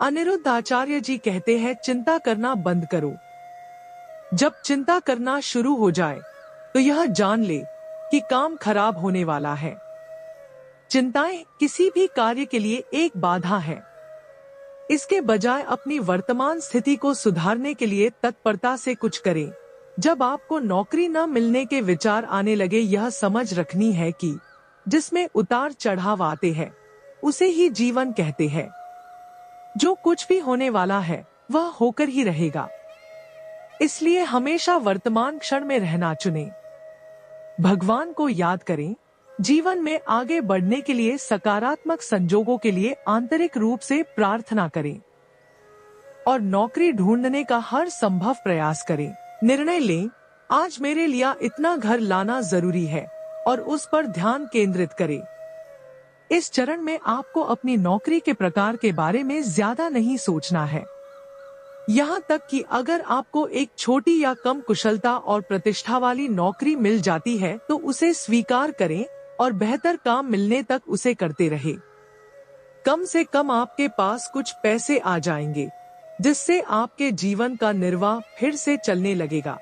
अनिरुद्ध आचार्य जी कहते हैं, चिंता करना बंद करो। जब चिंता करना शुरू हो जाए तो यह जान ले कि काम खराब होने वाला है। चिंताएं किसी भी कार्य के लिए एक बाधा है। इसके बजाय अपनी वर्तमान स्थिति को सुधारने के लिए तत्परता से कुछ करें। जब आपको नौकरी न मिलने के विचार आने लगे, यह समझ रखनी है कि जिसमें उतार चढ़ाव आते हैं उसे ही जीवन कहते हैं। जो कुछ भी होने वाला है वह होकर ही रहेगा। इसलिए हमेशा वर्तमान क्षण में रहना चुनें। भगवान को याद करें। जीवन में आगे बढ़ने के लिए सकारात्मक संजोगों के लिए आंतरिक रूप से प्रार्थना करें और नौकरी ढूंढने का हर संभव प्रयास करें। निर्णय लें, आज मेरे लिए इतना घर लाना जरूरी है और उस पर ध्यान केंद्रित करें। इस चरण में आपको अपनी नौकरी के प्रकार के बारे में ज्यादा नहीं सोचना है। यहाँ तक कि अगर आपको एक छोटी या कम कुशलता और प्रतिष्ठा वाली नौकरी मिल जाती है तो उसे स्वीकार करें और बेहतर काम मिलने तक उसे करते रहे। कम से कम आपके पास कुछ पैसे आ जाएंगे जिससे आपके जीवन का निर्वाह फिर से चलने लगेगा।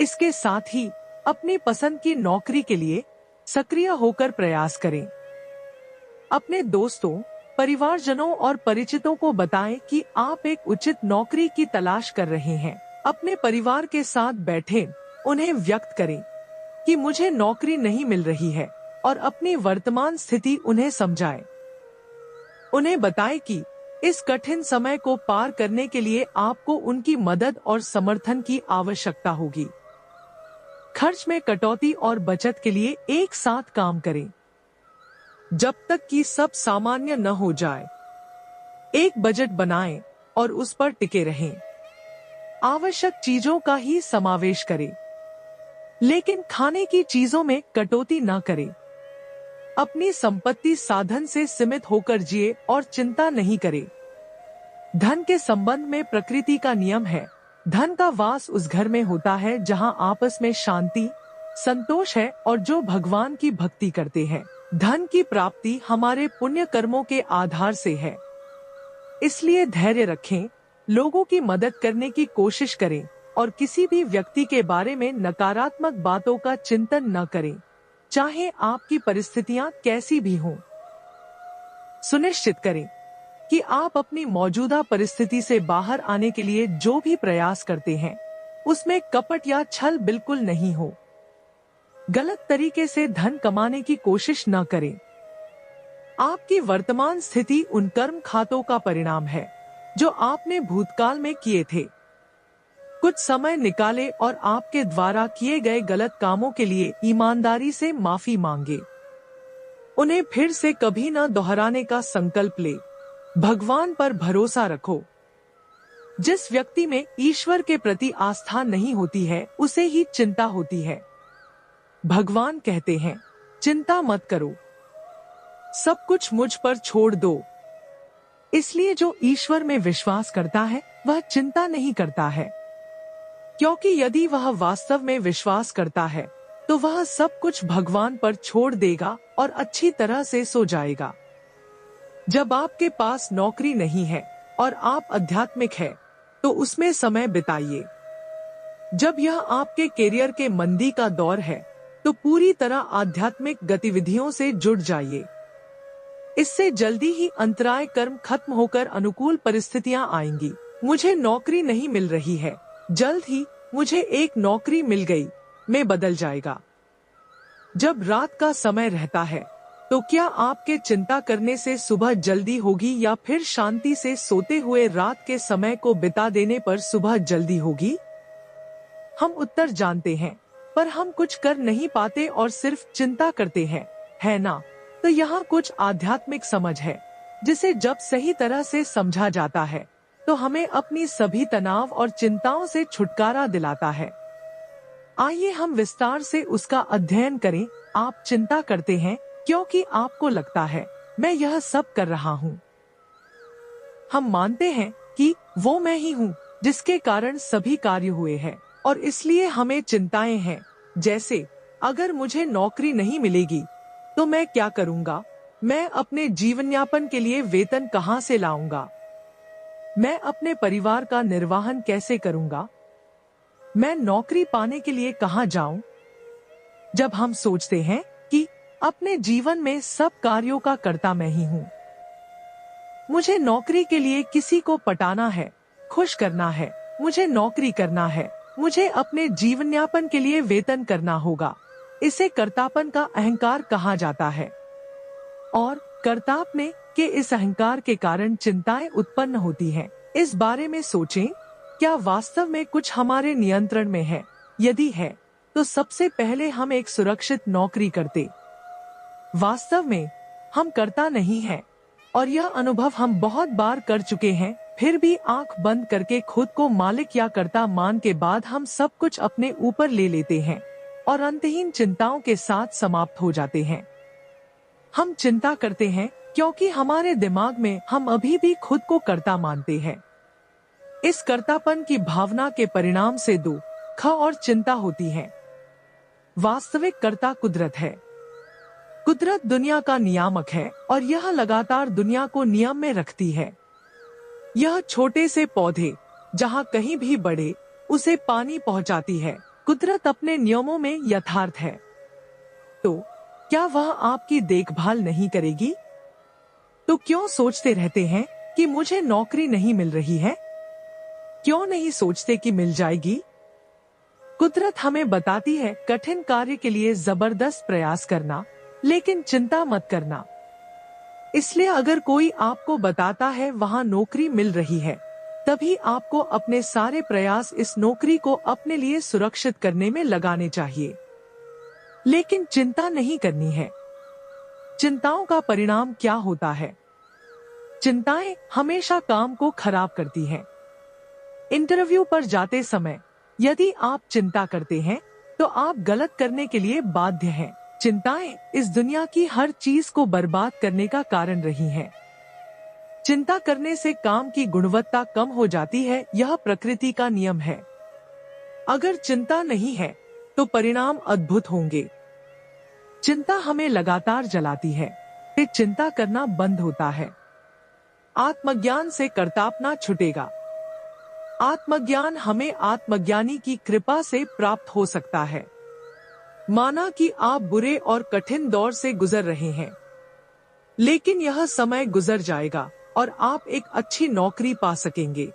इसके साथ ही अपनी पसंद की नौकरी के लिए सक्रिय होकर प्रयास करें। अपने दोस्तों, परिवारजनों और परिचितों को बताएं कि आप एक उचित नौकरी की तलाश कर रहे हैं। अपने परिवार के साथ बैठें, उन्हें व्यक्त करें कि मुझे नौकरी नहीं मिल रही है और अपनी वर्तमान स्थिति उन्हें समझाएं। उन्हें बताएं कि इस कठिन समय को पार करने के लिए आपको उनकी मदद और समर्थन की आवश्यकता होगी। खर्च में कटौती और बचत के लिए एक साथ काम करें जब तक कि सब सामान्य न हो जाए। एक बजट बनाएं और उस पर टिके रहें। आवश्यक चीजों का ही समावेश करें, लेकिन खाने की चीजों में कटौती न करें। अपनी संपत्ति साधन से सीमित होकर जिए और चिंता नहीं करें। धन के संबंध में प्रकृति का नियम है, धन का वास उस घर में होता है जहां आपस में शांति, संतोष है और जो भगवान की भक्ति करते हैं। धन की प्राप्ति हमारे पुण्य कर्मों के आधार से है। इसलिए धैर्य रखें, लोगों की मदद करने की कोशिश करें और किसी भी व्यक्ति के बारे में नकारात्मक बातों का चिंतन न करें, चाहे आपकी परिस्थितियां कैसी भी हों। सुनिश्चित करें कि आप अपनी मौजूदा परिस्थिति से बाहर आने के लिए जो भी प्रयास करते हैं उसमें कपट या छल बिल्कुल नहीं हो। गलत तरीके से धन कमाने की कोशिश न करें। आपकी वर्तमान स्थिति उन कर्म खातों का परिणाम है जो आपने भूतकाल में किए थे। कुछ समय निकाले और आपके द्वारा किए गए गलत कामों के लिए ईमानदारी से माफी मांगे। उन्हें फिर से कभी न दोहराने का संकल्प ले। भगवान पर भरोसा रखो। जिस व्यक्ति में ईश्वर के प्रति आस्था नहीं होती है उसे ही चिंता होती है। भगवान कहते हैं, चिंता मत करो, सब कुछ मुझ पर छोड़ दो। इसलिए जो ईश्वर में विश्वास करता है वह चिंता नहीं करता है, क्योंकि यदि वह वास्तव में विश्वास करता है तो वह सब कुछ भगवान पर छोड़ देगा और अच्छी तरह से सो जाएगा। जब आपके पास नौकरी नहीं है और आप आध्यात्मिक है तो उसमें समय बिताइए। जब यह आपके करियर के मंदी का दौर है तो पूरी तरह आध्यात्मिक गतिविधियों से जुड़ जाइए। इससे जल्दी ही अंतराय कर्म खत्म होकर अनुकूल परिस्थितियां आएंगी। मुझे नौकरी नहीं मिल रही है, जल्द ही मुझे एक नौकरी मिल गई में बदल जाएगा। जब रात का समय रहता है तो क्या आपके चिंता करने से सुबह जल्दी होगी या फिर शांति से सोते हुए रात के समय को बिता देने पर सुबह जल्दी होगी? हम उत्तर जानते हैं पर हम कुछ कर नहीं पाते और सिर्फ चिंता करते हैं, है ना? तो यहाँ कुछ आध्यात्मिक समझ है जिसे जब सही तरह से समझा जाता है तो हमें अपनी सभी तनाव और चिंताओं से छुटकारा दिलाता है। आइए हम विस्तार से उसका अध्ययन करें। आप चिंता करते हैं क्योंकि आपको लगता है मैं यह सब कर रहा हूँ। हम मानते हैं कि वो मैं ही हूँ जिसके कारण सभी कार्य हुए हैं और इसलिए हमें चिंताएं हैं, जैसे अगर मुझे नौकरी नहीं मिलेगी तो मैं क्या करूँगा? मैं अपने जीवन यापन के लिए वेतन कहाँ से लाऊंगा? मैं अपने परिवार का निर्वहन कैसे करूंगा? मैं नौकरी पाने के लिए कहां जाऊं? जब हम सोचते हैं कि अपने जीवन में सब कार्यों का कर्ता मैं ही हूं, मुझे नौकरी के लिए किसी को पटाना है, खुश करना है, मुझे नौकरी करना है, मुझे अपने जीवनयापन के लिए वेतन करना होगा, इसे कर्तापन का अहंकार कहा जाता है। और कर्तापने के इस अहंकार के कारण चिंताएं उत्पन्न होती हैं। इस बारे में सोचें, क्या वास्तव में कुछ हमारे नियंत्रण में है? यदि है, तो सबसे पहले हम एक सुरक्षित नौकरी करते। वास्तव में हम कर्ता नहीं हैं, और यह अनुभव हम बहुत बार कर चुके हैं। फिर भी आंख बंद करके खुद को मालिक या कर्ता मान के बाद हम सब कुछ अपने ऊपर ले लेते हैं और अंतहीन चिंताओं के साथ समाप्त हो जाते हैं। हम चिंता करते हैं क्योंकि हमारे दिमाग में हम अभी भी खुद को कर्ता मानते हैं। इस कर्तापन की भावना के परिणाम से दुख और चिंता होती है। वास्तविक कर्ता कुदरत है। कुदरत दुनिया का नियामक है और यह लगातार दुनिया को नियम में रखती है। यह छोटे से पौधे जहाँ कहीं भी बढ़े उसे पानी पहुँचाती है। कुदरत अपने नियमों में यथार्थ है। तो क्या वह आपकी देखभाल नहीं करेगी? तो क्यों सोचते रहते हैं कि मुझे नौकरी नहीं मिल रही है? क्यों नहीं सोचते कि मिल जाएगी? कुदरत हमें बताती है कठिन कार्य के लिए जबरदस्त प्रयास करना, लेकिन चिंता मत करना। इसलिए अगर कोई आपको बताता है वहां नौकरी मिल रही है, तभी आपको अपने सारे प्रयास इस नौकरी को अपने लिए सुरक्षित करने में लगाने चाहिए। लेकिन चिंता नहीं करनी है। चिंताओं का परिणाम क्या होता है? चिंताएं हमेशा काम को खराब करती हैं। इंटरव्यू पर जाते समय यदि आप चिंता करते हैं, तो आप गलत करने के लिए बाध्य हैं। चिंताएं इस दुनिया की हर चीज को बर्बाद करने का कारण रही हैं। चिंता करने से काम की गुणवत्ता कम हो जाती है, यह प्रकृति का नियम है। अगर चिंता नहीं है, तो परिणाम अद्भुत होंगे। चिंता हमें लगातार जलाती है, फिर चिंता करना बंद होता है। आत्मज्ञान से कर्तापना छूटेगा। आत्मज्ञान हमें आत्मज्ञानी की कृपा से प्राप्त हो सकता है। माना कि आप बुरे और कठिन दौर से गुजर रहे हैं, लेकिन यह समय गुजर जाएगा और आप एक अच्छी नौकरी पा सकेंगे।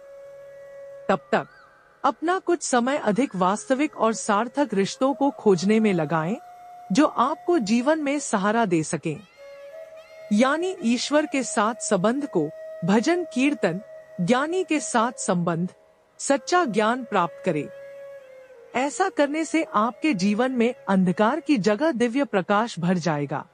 तब तक अपना कुछ समय अधिक वास्तविक और सार्थक रिश्तों को खोजने में लगाएं, जो आपको जीवन में सहारा दे सकें। यानी ईश्वर के साथ संबंध को, भजन कीर्तन, ज्ञानी के साथ संबंध, सच्चा ज्ञान प्राप्त करें। ऐसा करने से आपके जीवन में अंधकार की जगह दिव्य प्रकाश भर जाएगा।